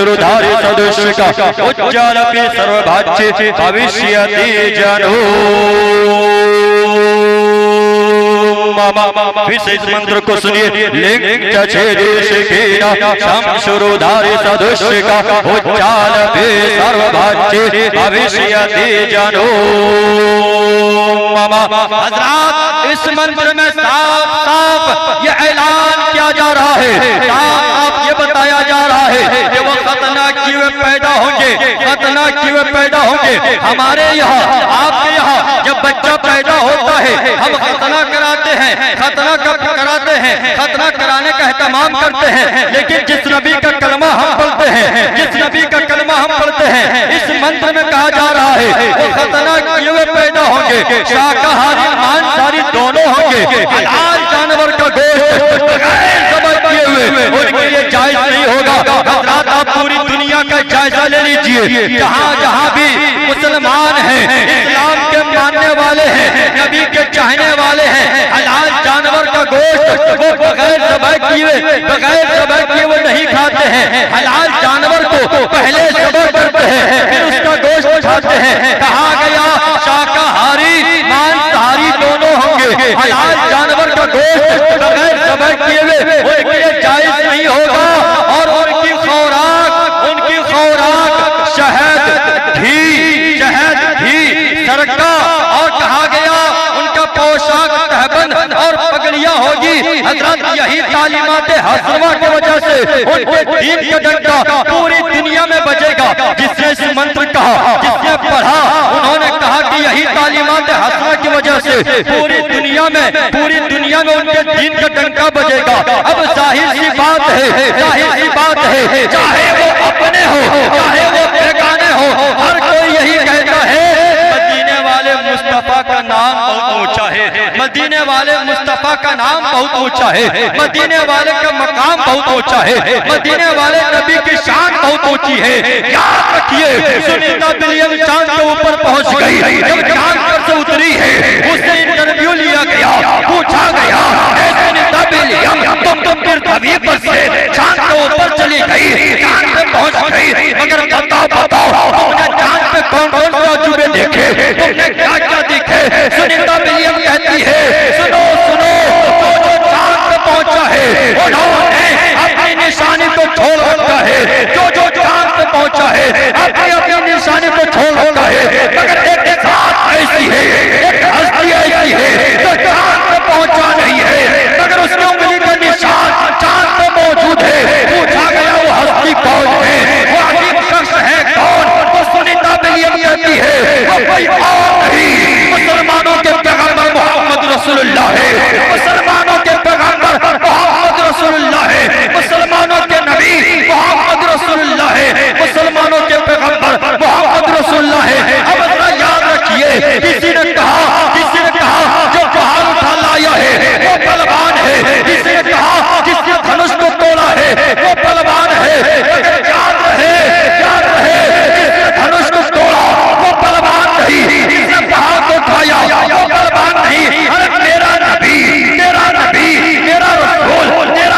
शमशुरधारी सदृश का उज्ज्वलपि सर्वभाज्य भविष्यति जनो। फिर से इस मंत्र को सुनिए। लिंग छेदेशिकेन शमशुरधारी सदृश का उज्ज्वलपि सर्वभाज्य भविष्यति जनो। हज़रात, इस मंत्र में साफ साफ ये ऐलान किया जा रहा है, साफ साफ ये बताया जा रहा है कि वो खतना किए हुए पैदा होंगे, खतना किए हुए पैदा होंगे। हमारे यहाँ, आपके यहाँ जब बच्चा पैदा होता है हम खतना कराते हैं, खतना कराते हैं, खतना कराने का एहतमाम करते हैं। लेकिन जिस नबी का कलमा हम पढ़ते हैं, जिस नबी का कलमा हम पढ़ते हैं, इस मंत्र में कहा जा रहा है वो खतना किए हुए पैदा होंगे, शाकाहारी मांसाहारी दोनों होंगे। हलाल जानवर का गोश्त बगैर ज़ब्ह किए हुए उनके लिए जायज नहीं होगा। हज़रात, आप पूरी दुनिया का जायजा ले लीजिए, जहाँ जहाँ भी मुसलमान हैं, इस्लाम के मानने वाले हैं, नबी के चाहने वाले हैं, हलाल जानवर का गोश्त वो बगैर ज़ब्ह किए वो नहीं खाते हैं। हलाल जानवर को पहले ज़ब्ह करते हैं, फिर उसका गोश्त खाते हैं। कहा गया शाकाहारी मांसाहारी दोनों होंगे। हलाल जानवर का गोश्त बगैर ज़ब्ह किए हुए उनके लिए जायज नहीं होगा। और उनकी खुराक शहद घी सरका, और कहा गया उनका पोशाक तहबंद और पगड़ियां होगी। हज़रत, यही तालीमात हज़रवा की वजह से उनके दीन का डंका पूरी दुनिया में बजेगा। जिसने इस मंत्र कहा, जिसने पढ़ा, उन्होंने कहा कि यही तालीमात हज़रवा की वजह से पूरी दुनिया में उनके दीन का डंका बजेगा। अब जाहिर सी बात है, चाहे वो अपने हो चाहे वो बेगाने हो, हर कोई यही कहता है मदीने वाले मुस्तफा का नाम बहुत ऊंचा है, मदीने वाले मुस्तफा का नाम बहुत ऊंचा है, मदीने वाले का मकाम बहुत ऊंचा है, मदीने वाले नबी की शान बहुत ऊंची है। याद रखिए, सुनीता विलियम चांद के ऊपर पहुंच गई। जब चांद पर से उतरी है, उससे इंटरव्यू लिया गया, पूछा गया सुनीता विलियम तुम पृथ्वी पर से चांद के ऊपर चली गई, चांद पे पहुंच गई, मगर बताओ तुमने चांद पे कौन कौन से अजूबे देखे, तुमने क्या क्या देखे? सुनीता विलियम कहती है, सुनो जो चांद पे पहुंचा है उन्होंने अपनी निशानी को छोड़ रखा है, जो चांद पे पहुंचा है अपनी निशानी को छोड़ रखा है। मगर एक साथ ऐसी है, एक हस्ती ऐसी है जो चांद पे पहुंचा नहीं है, मगर उसकी उंगली का निशान चांद पे मौजूद है। पूछा गया वो हस्ती कौन है, वो अजीब शख्स है कौन? तो सुनीता विलियम कहती है वो कोई और नहीं, मुसलमानों के पैगंबर मोहम्मद रसूलुल्लाह है, मुसलमानों के पैगंबर मोहम्मद रसूलुल्लाह है, मुसलमानों के नबी मोहम्मद रसूलुल्लाह है, मुसलमानों के पैगंबर मोहम्मद रसूलुल्लाह है। अब जरा याद रखिए, किसी ने कहा जो पहाड़ उठा लाया है वो बलवान है, किसी ने कहा जिसने धनुष को तोड़ा है वो बलवान है। याद रहे जिसने धनुष को तोड़ा वो बलवान नहीं, जिसने पहाड़ को उठाया वो बलवान नहीं। अरे मेरा नबी मेरा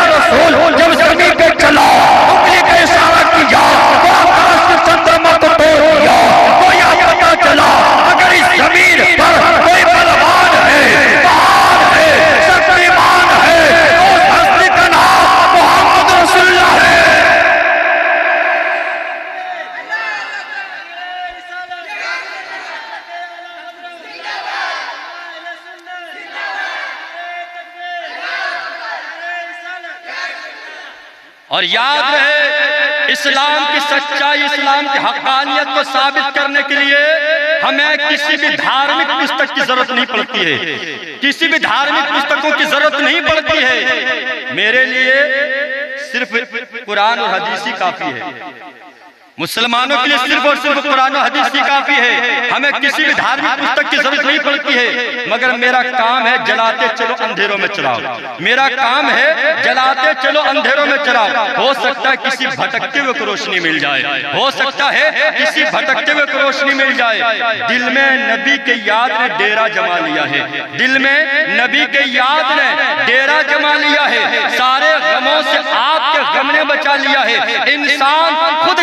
रसूल जब जमीन पे चला, उंगली का इशारा किया, वो आकाश के चंद्रमा को तोड़ दिया, वो यह पता चला अगर इस जमीन पर कोई बलवान है, महान है, शक्तिमान है, तो उस हस्ती का नाम मोहम्मद रसूलुल्लाह है। और याद रहे, इस्लाम की सच्चाई, इस्लाम की हक़ानियत को साबित करने के लिए हमें किसी भी धार्मिक पुस्तक की जरूरत नहीं पड़ती है, किसी भी धार्मिक पुस्तकों की जरूरत नहीं पड़ती है। मेरे लिए सिर्फ कुरान और हदीस ही काफी है। मुसलमानों के लिए सिर्फ और सिर्फ कुरान और हदीस ही काफी है, हमें किसी भी धार्मिक पुस्तक की जरूरत नहीं पड़ती है। मगर मेरा काम है जलाते चलो अंधेरों में चलाओ, मेरा काम है जलाते चलो अंधेरों में चलाओ। हो सकता है किसी भटकते हुए को रोशनी मिल जाए, हो सकता है किसी भटकते हुए को रोशनी मिल जाए। दिल में नबी के याद ने डेरा जमा लिया है, दिल में नबी के याद ने डेरा जमा लिया है, सारे गमों से आपके गम ने बचा लिया है। इंसान खुद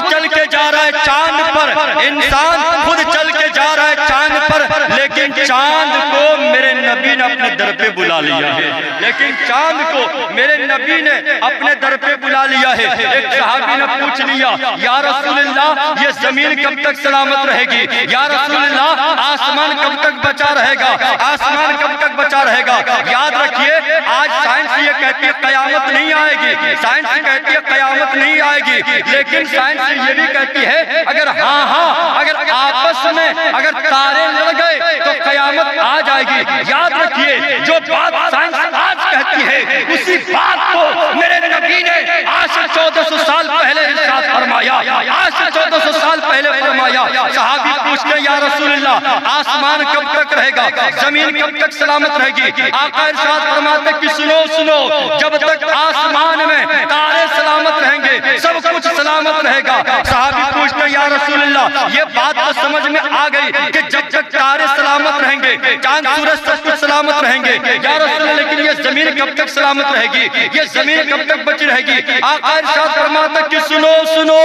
पर इंसान खुद चल के जा रहा है चांद पर, लेकिन चांद को मेरे नबी ने अपने दर पे बुला लिया है। लेकिन चांद को मेरे नबी ने अपने दर पे बुला लिया है। एक सहाबी ने पूछ लिया, या रसूलल्लाह ये जमीन कब तक सलामत रहेगी? या रसूलल्लाह आसमान कब तक बचा रहेगा? आसमान कब तक बचा रहेगा? याद रखिए, आज साइंस ये कहती है कयामत नहीं आएगी, साइंस कहती है कयामत नहीं आएगी, लेकिन साइंस ये भी कहती है अगर अगर आपस में अगर तारे लड़ गए तो कयामत आ जाएगी। याद रखिए, जो बात साइंस आज कहती है उसी बात को मेरे नबी ने आज से 1400 साल पहले इरशाद फरमाया, आज से 1400 साल पहले फरमाया। सहाबी पूछते हैं, या रसूलल्लाह आसमान कब तक रहेगा? जमीन कब तक सलामत रहेगी? आका इरशाद फरमाते कि सुनो सुनो, जब तक आसमान में तारे सलामत रहेंगे सब कुछ सलामत रहेगा। सहाबी पूछते हैं, या रसूलल्लाह ये बात तो समझ में आ गई कि जब तक तारे सलामत रहेंगे, चांद सूरज सब कुछ सलामत रहेंगे, या रसूलल्लाह लेकिन ये जमीन कब तक सलामत रहेगी? ये जमीन कब तक बची रहेगी? आका इरशाद फरमाते कि सुनो सुनो,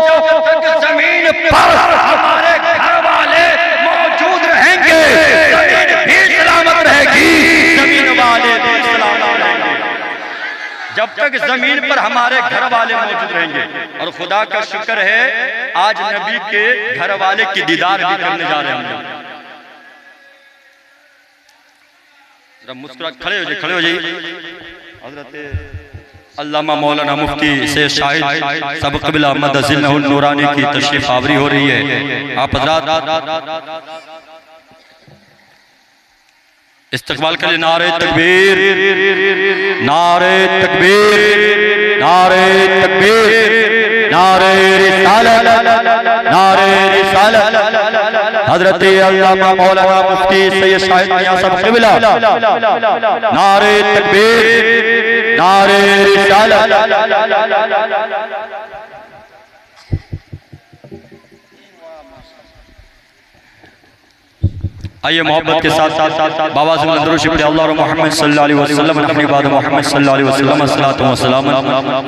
जब तक जमीन पर हमारे घर वाले मौजूद रहेंगे जमीन भी सलामत रहेगी, जमीन वाले भी सलामत रहेंगे। जब तक जमीन पर हमारे घर वाले मौजूद रहेंगे। और खुदा का शुक्र है आज नबी के घर वाले की दीदार भी करने जा रहे हैं। जरा मुस्कुरा खड़े हो जाइए, खड़े हो जाइए। हज़रत अल्लामा मौलाना मुफ्ती से शाहिद सब क़िबला मदज़िल्लहुल नूरानी की तशरीफ आवरी हो रही है। आप हज़रात इस्तक़बाल के लिए नारे तकबीर, नारे तकबीर, नारे तकबीर, नारे रिसालत, नारे रिसालत। हज़रत अल्लामा मौलाना मुफ्ती सैयद शाहिद मियां सब क़िबला, नारे तकबीर, नारे रिसालत। आइए मोहब्बत के साथ साथ बाबा से दरूद शिफ अल्लाह मोहम्मद सल्लल्लाहु अलैहि वसल्लम अपनी बाद मोहम्मद सल्लल्लाहु अलैहि वसल्लम अस्सलातु वस्सलाम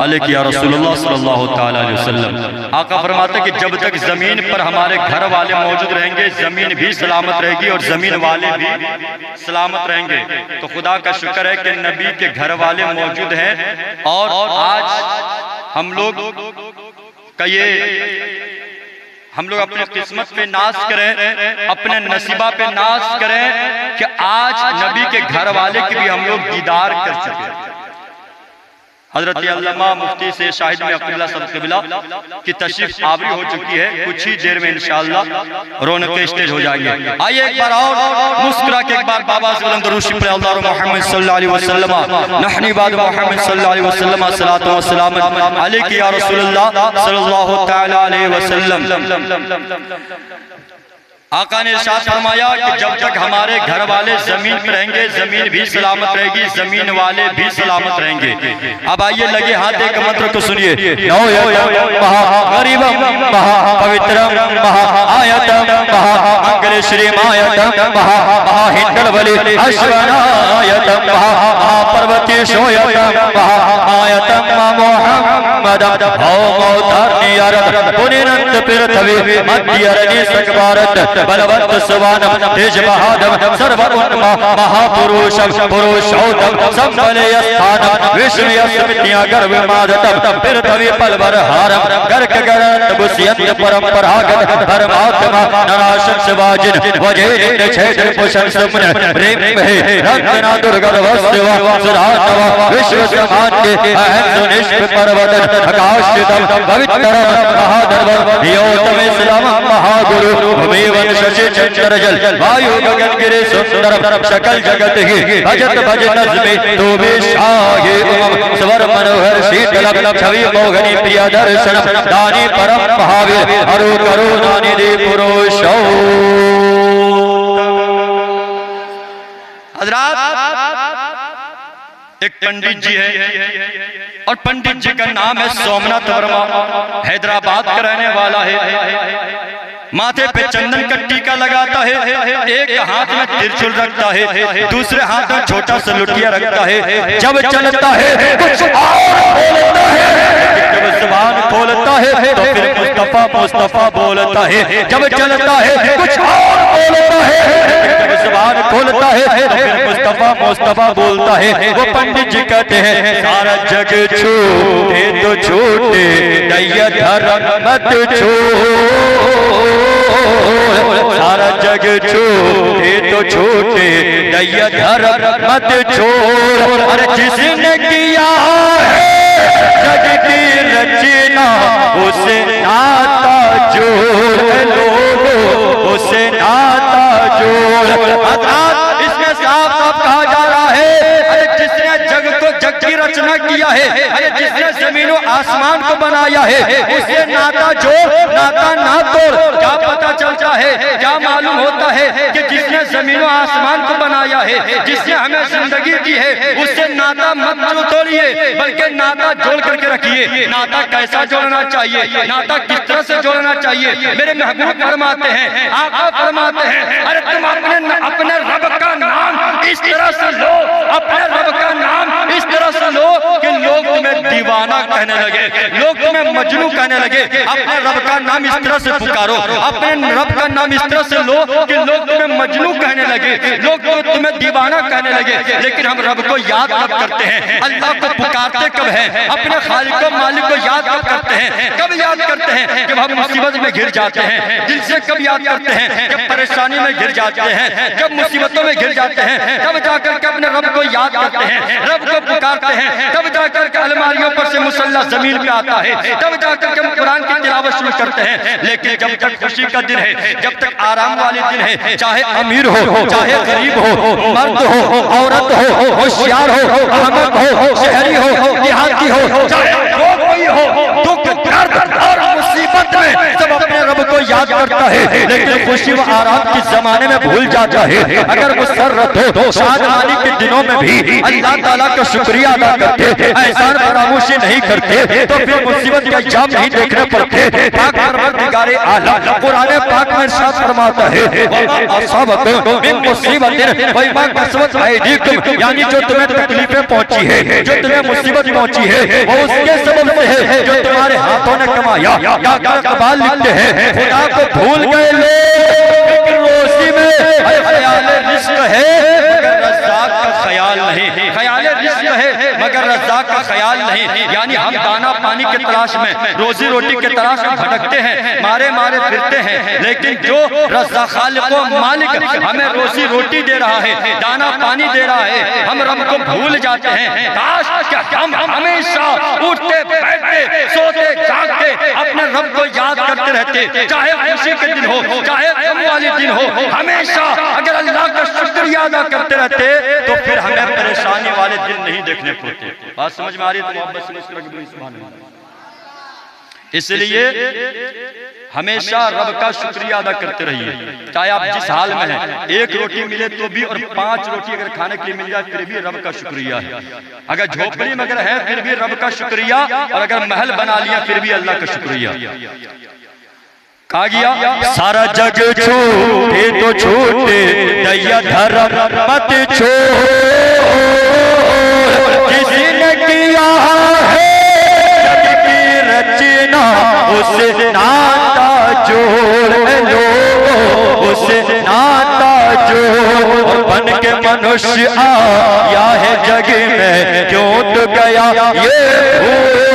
अलैहि या रसूलुल्लाह सल्लल्लाहु तआला अलैहि वसल्लम। आका फरमाते कि जब तक जमीन पर हमारे घर वाले मौजूद रहेंगे जमीन भी सलामत रहेगी और जमीन वाले भी सलामत रहेंगे। तो खुदा का शुक्र है कि नबी के घर वाले मौजूद हैं। और आज हम लोग का हम लोग अपनी किस्मत पे नाज करें, अपने नसीबा पे नाज करें कि आज नबी के घर वाले की भी हम लोग दीदार कर सके। हजरत अल्लामा मुफ्ती से शाहिद में अब्दुल्ला सब क़िबला की तशरीफ आवरी हो चुकी है। कुछ ही देर में इंशाअल्लाह रौनक स्टेज हो जाएंगे। आइए एक बार और मुस्कुरा के एक बार बाबा से दरूद शिफ अल्लाह मोहम्मद सल्लल्लाहु अलैहि वसल्लम नहनी बाद मोहम्मद सल्लल्लाहु अलैहि वसल्लम अस्सलातु वस्सलाम अलैहि या रसूलल्लाह सल्लल्लाहु तआला अलैहि वसल्लम। आका ने इरशाद फरमाया कि जब तक हमारे घर वाले जमीन पर रहेंगे जमीन भी सलामत रहेगी, जमीन वाले भी सलामत रहेंगे। अब आइए लगे हाथ एक मंत्र को सुनिए। बलवंत सुवानम तेज बहादम सर्व उन्मा महापुरुषम पुरुषोत्तम संबले स्थानम विष्णु यस्मित्या गर्भ मादतम पृथ्वी पलवर हारम गर्क गरत बुसियत परंपरागत परमात्मा नाराशक शिवाजिन वजेन क्षेत्र पुषण सुमन प्रेम है रत्ना दुर्गत वस्तुवा सुरानवा विश्व समान के अहम सुनिष्ठ पर्वतन आकाशितम पवित्रम महाधर्म योतम इस्लाम महागुरु भूमिवन शशि चंद्र जल वायु गगन गिरे सुंदर सकल जगत ही भजत भज नज़्मे तू भी शाहे उमम स्वर मनोहर शीतल छवि मोहनी प्रिय दर्शन दानी परम भावे अरु करुणा निधि पुरुषो। हज़रात एक पंडित जी है और पंडित जी का नाम है सोमनाथ वर्मा, हैदराबाद का रहने वाला है। माथे पे चंदन का टीका लगाता है, एक हाथ में त्रिशूल रखता है, दूसरे हाथ में छोटा सा लुटिया रखता है। जब चलता है कुछ और बोलता है, जब जुबान खोलता है तो फिर मुस्तफा मुस्तफा बोलता है, जब चलता है कुछ और बोलता है, जब ज़ुबान खोलता है तो फिर मुस्तफा मुस्तफा बोलता है। वो पंडित जी कहते हैं सारा जग छूटे तो छूटे दैया धर्म मत छोड़, सारा जग छूटे तो छूटे दैया धर्म मत छोड़। अरे जिसने किया है जग की रचना उसे नाता जोड़, लोगों उसे नाता जोड़। इसमें साफ साफ कहा जा रहा है, अरे जिसने जग को जग की रचना किया है, अरे जिसने जमीन और आसमान को बनाया है, उससे नाता जोड़ नाता ना तोड़। क्या पता चलता है, क्या मालूम होता है कि जिसने जमीन और आसमान को बनाया है, जिसने हमें जिंदगी दी है, उससे नाता मत तोड़िए बल्कि नाता जोड़ करके रखिए। नाता कैसा जोड़ना चाहिए, नाता किस तरह से जोड़ना चाहिए। मेरे महबूब फरमाते हैं, आका फरमाते हैं, अरे तुम अपने रब का नाम इस तरह से लो, अपने रब का नाम इस तरह से लो कि लोग तुम्हें दीवाना कहने लगे, लोग तुम्हें मजनू कहने लगे। अपने रब का नाम इस तरह से पुकारो, अपने रब का नाम इस तरह से लो कि लोग तुम्हें मजनू कहने लगे, लोग तुम्हें दीवाना कहने लगे। लेकिन हम रब को याद कब करते हैं, अल्लाह को पुकारते कब है, अपने खालिक को मालिक को याद कब करते हैं, कब याद करते हैं जब हम मुसीबत में घिर जाते हैं। दिल से कब याद करते हैं, जब परेशानी में घिर जाते हैं, जब मुसीबतों में घिर जाते हैं, तब जाकर के अपने रब को याद करते हैं, रब को पुकारते हैं, तब जाकर के अलमारियों पर से मुसल्ला जमीन पे आता है, तब जाकर के हम कुरान की तिलावत शुरू करते हैं। लेकिन जब तक खुशी का दिन है, जब तक आराम वाले दिन है, चाहे अमीर हो चाहे गरीब हो, मर्द हो औरत हो, होशियार हो अहमद हो, शहरी हो देहाती हो, चाहे कोई हो, दुख दर्द और मुसीबत में सब अपने रब को याद करता है। लेकिन खुशी व आराम के जमाने में भूल जाता है। अगर मुसर्रत हो शादमानी के दिनों में भी अल्लाह ताला का शुक्रिया अदा करते, एहसान फरामोशी नहीं करते, तो फिर मुसीबत का इल्जाम नहीं देखने पड़ते। पाक परवरदिगारे आलम कुरान पाक में इरशाद फरमाता है, असाबकुम मिन मुसीबतिन वमा कसबत अयदीकुम, यानी जो तुम्हें तकलीफें पहुंची है, जो तुम्हें मुसीबत पहुंची है, वो उसके सबब से है जो तुम्हारे हाथों ने कमाया। इकबाल लिखते हैं, खुदा को भूल गए लोग रोजी में ख्याल रिस्क है मगर रज़्ज़ाक़ का ख्याल नहीं, ख्याल रिस्क है मगर रज़्ज़ाक़ का ख्याल नहीं। यानी हम दाना पानी की तलाश में, रोजी रोटी की तलाश में भटकते हैं, मारे मारे फिरते हैं, लेकिन जो रज़्ज़ाक़ खालिक व मालिक हमें रोजी रोटी दे रहा है, दाना पानी दे रहा है, हम रब को भूल जाते हैं। काश हम हमेशा उठते बैठते सोते जागते अपने रब को याद करते रहते, चाहे खुशी के दिन हो चाहे गम वाले दिन हो, हमेशा अगर अल्लाह का शुक्रिया अदा करते रहते तो फिर हमें परेशानी वाले दिन नहीं देखने पड़ते। बात समझ में आ रही है तो मोहब्बत से सुभान अल्लाह। इसलिए हमेशा रब का शुक्रिया अदा करते रहिए, चाहे आप जिस हाल में हैं। एक रोटी मिले तो भी और 5 रोटी अगर खाने के लिए मिल जाए फिर भी रब का शुक्रिया है। अगर झोपड़ी में अगर है फिर भी रब का शुक्रिया, और अगर महल बना लिया फिर भी अल्लाह का शुक्रिया। कहा गया सारा जग छूटे तो छूटे दैया धर्म मत छोड़, जिसने किया है जग की रचना उसे नाता जोड़, लोगों उसे नाता जोड़। और बन के मनुष्य आया है जग में क्यों तो गया ये भूल,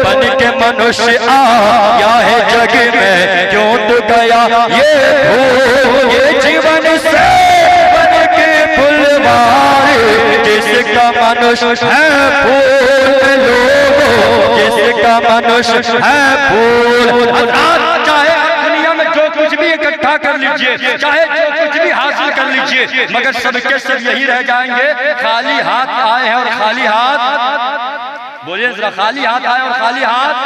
बन के मनुष्य आया है जग में क्यों तो गया ये भूल। ये जीवन से बन के फुलवार जिसका मनुष्य है फूल, लोगों जिसका मनुष्य है फूल। चाहे दुनिया में जो कुछ भी इकट्ठा कर लीजिए, चाहे जो कुछ भी हासिल कर लीजिए, मगर सबके सब यही रह जाएंगे, खाली हाथ आए हैं और खाली हाथ, बोलिए जरा, खाली हाथ आए और खाली हाथ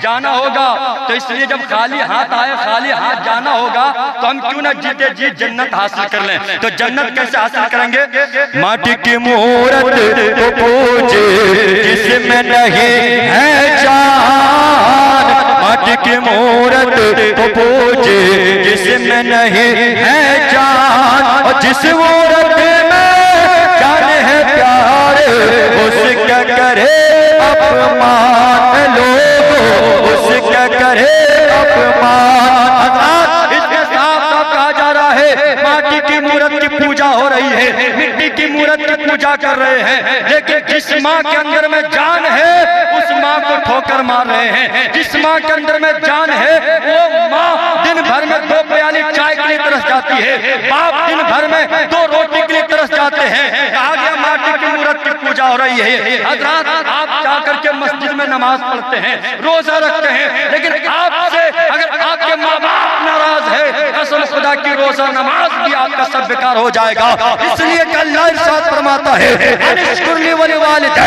जाना होगा। तो इसलिए जब खाली हाथ आए खाली हाथ जाना होगा तो हम क्यों ना जीते जी जन्नत हासिल कर लें। तो जन्नत कैसे हासिल करेंगे? माटी की मूरत को पूजे जिसमें नहीं है जान, माटी की मूरत को पूजे जिसमें नहीं है जान, और जिस मूरत में जान है प्यार उसका करे अपमान, लोगों उसका क्या कर रहे हैं, लेकिन जिस माँ के अंदर में जान है उस माँ को ठोकर मार रहे हैं। जिस माँ के अंदर में जान है वो माँ दिन भर में 2 प्याली चाय के लिए तरस जाती है, बाप दिन भर में 2 रोटी के लिए तरस जाते हैं। कहा गया माटी की मूर्त की पूजा हो रही है। हजरात, आप जाकर के मस्जिद में नमाज पढ़ते हैं, रोजा रखते हैं, लेकिन आपसे अगर आपके माँ बाप नाराज है, कसम खुदा की रोजा नमाज भी आपका सब बेकार हो जाएगा। इसलिए कि अल्लाह इरशाद फरमाता है, अनिश्कुरली वलिवालिदैन